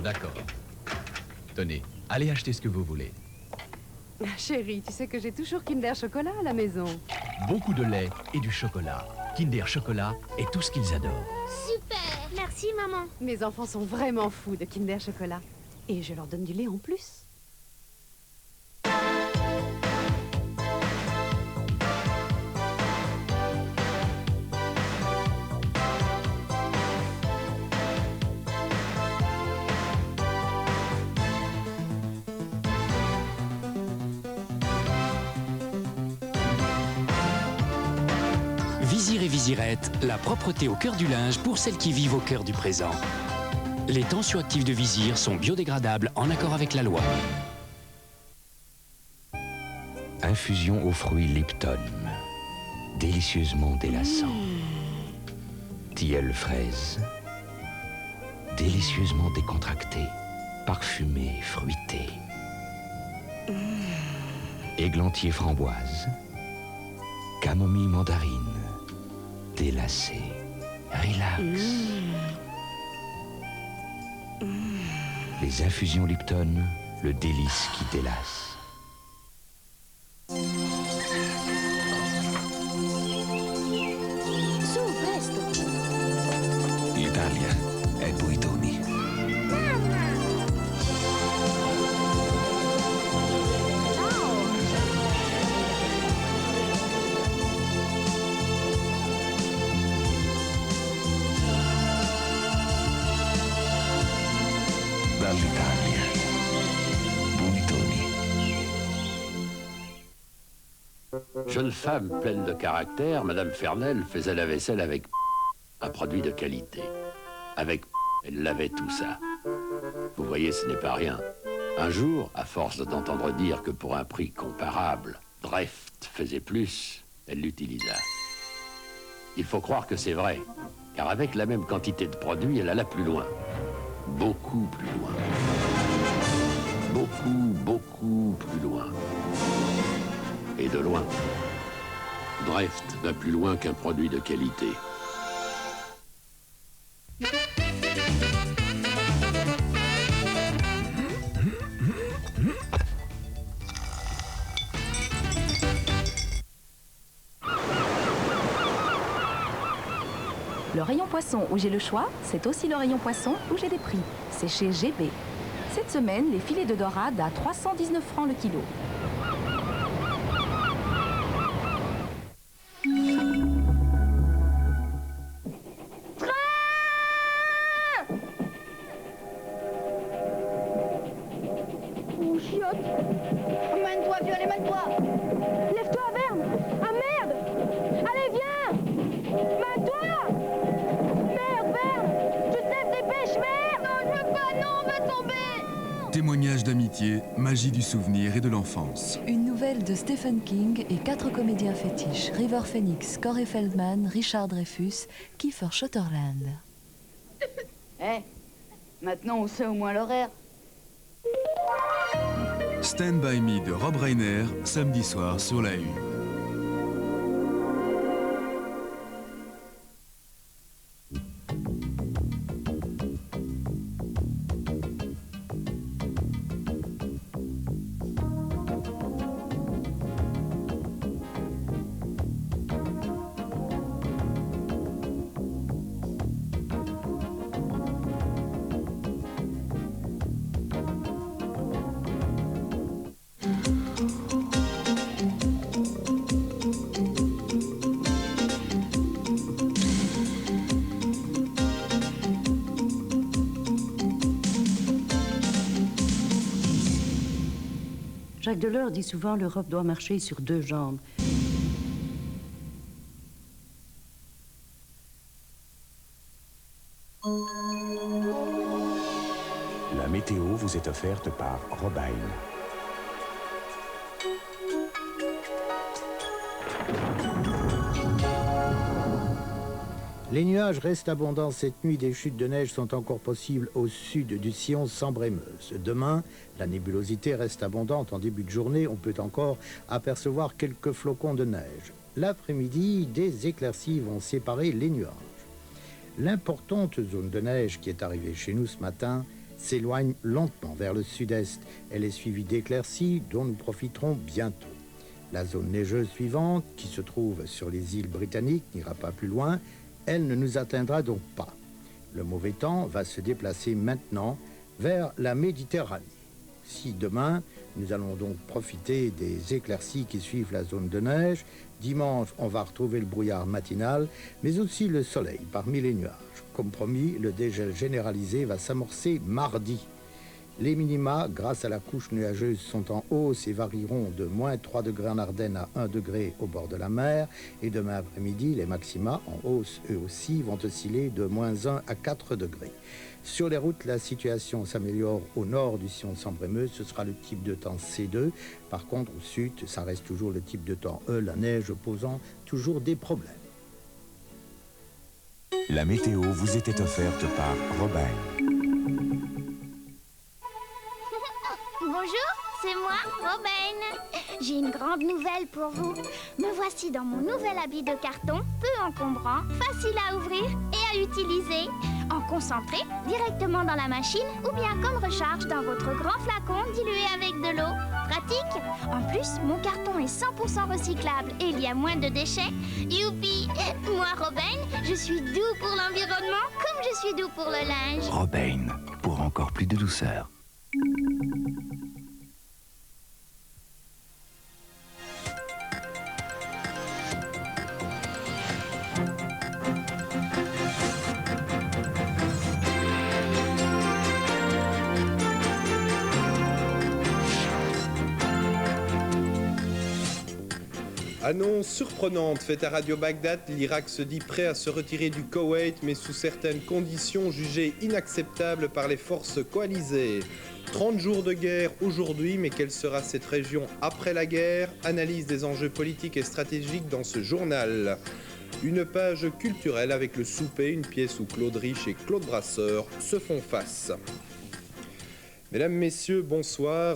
D'accord. Tenez, allez acheter ce que vous voulez. Chérie, tu sais que j'ai toujours Kinder Chocolat à la maison. Beaucoup de lait et du chocolat. Kinder Chocolat est tout ce qu'ils adorent. Super! Merci, maman. Mes enfants sont vraiment fous de Kinder Chocolat. Et je leur donne du lait en plus. Vizir et Vizirette, la propreté au cœur du linge pour celles qui vivent au cœur du présent. Les tensioactifs de Vizir sont biodégradables en accord avec la loi. Infusion aux fruits Lipton. Délicieusement délassant. Tilleul fraise. Délicieusement décontracté. Parfumé, fruité. Églantier framboise. Camomille mandarine. Délacé. Relax. Les infusions Lipton, le délice qui délasse. Su, presto. L'Italia è Buitoni. Dall'Italia. Buitoni. Jeune femme pleine de caractère, Madame Fernel faisait la vaisselle avec un produit de qualité. Avec elle lavait tout ça. Vous voyez, ce n'est pas rien. Un jour, à force d'entendre dire que pour un prix comparable, Dreft faisait plus, elle l'utilisa. Il faut croire que c'est vrai, car avec la même quantité de produits, elle alla plus loin. Beaucoup plus loin. Beaucoup plus loin. Et de loin. Dreft va plus loin qu'un produit de qualité. Le rayon poisson où j'ai le choix, c'est aussi le rayon poisson où j'ai des prix. C'est chez GB. Cette semaine, les filets de dorade à 319 francs le kilo. Oh, chiotte. Mène-toi, Violet, mène-toi. Lève-toi, Verne. Ah, merde. Allez, viens. Mène-toi. Merde, Verne. Tu te lèves, dépêche, merde. Non, je veux pas, non, on va tomber. Témoignage d'amitié, magie du souvenir et de l'enfance. Une nouvelle de Stephen King et 4 comédiens fétiches. River Phoenix, Corey Feldman, Richard Dreyfuss, Kiefer Sutherland. Eh, maintenant on sait au moins l'horaire. Stand By Me de Rob Reiner, samedi soir sur la 1. Jacques Delors dit souvent l'Europe doit marcher sur 2 jambes. La météo vous est offerte par Robine. Les nuages restent abondants cette nuit. Des chutes de neige sont encore possibles au sud du sillon Sambre-et-Meuse. Demain, la nébulosité reste abondante. En début de journée, on peut encore apercevoir quelques flocons de neige. L'après-midi, des éclaircies vont séparer les nuages. L'importante zone de neige qui est arrivée chez nous ce matin s'éloigne lentement vers le sud-est. Elle est suivie d'éclaircies dont nous profiterons bientôt. La zone neigeuse suivante, qui se trouve sur les îles britanniques, n'ira pas plus loin. Elle ne nous atteindra donc pas. Le mauvais temps va se déplacer maintenant vers la Méditerranée. Si demain, nous allons donc profiter des éclaircies qui suivent la zone de neige, dimanche, on va retrouver le brouillard matinal, mais aussi le soleil parmi les nuages. Comme promis, le dégel généralisé va s'amorcer mardi. Les minima, grâce à la couche nuageuse, sont en hausse et varieront de -3 degrés en Ardennes à 1 degré au bord de la mer. Et demain après-midi, les maxima, en hausse eux aussi, vont osciller de -1 à 4 degrés. Sur les routes, la situation s'améliore au nord du sillon Sambre-et-Meuse. Ce sera le type de temps C2. Par contre, au sud, ça reste toujours le type de temps E, la neige posant toujours des problèmes. La météo vous était offerte par Robin. Bonjour, c'est moi, Robin. J'ai une grande nouvelle pour vous. Me voici dans mon nouvel habit de carton, peu encombrant, facile à ouvrir et à utiliser. En concentré, directement dans la machine ou bien comme recharge dans votre grand flacon dilué avec de l'eau. Pratique. En plus, mon carton est 100% recyclable et il y a moins de déchets. Youpi! Moi, Robin, je suis doux pour l'environnement comme je suis doux pour le linge. Robin, pour encore plus de douceur. Annonce surprenante faite à Radio Bagdad, l'Irak se dit prêt à se retirer du Koweït, mais sous certaines conditions jugées inacceptables par les forces coalisées. 30 jours de guerre aujourd'hui, mais quelle sera cette région après la guerre? Analyse des enjeux politiques et stratégiques dans ce journal. Une page culturelle avec le souper, une pièce où Claude Rich et Claude Brasseur se font face. Mesdames, Messieurs, bonsoir.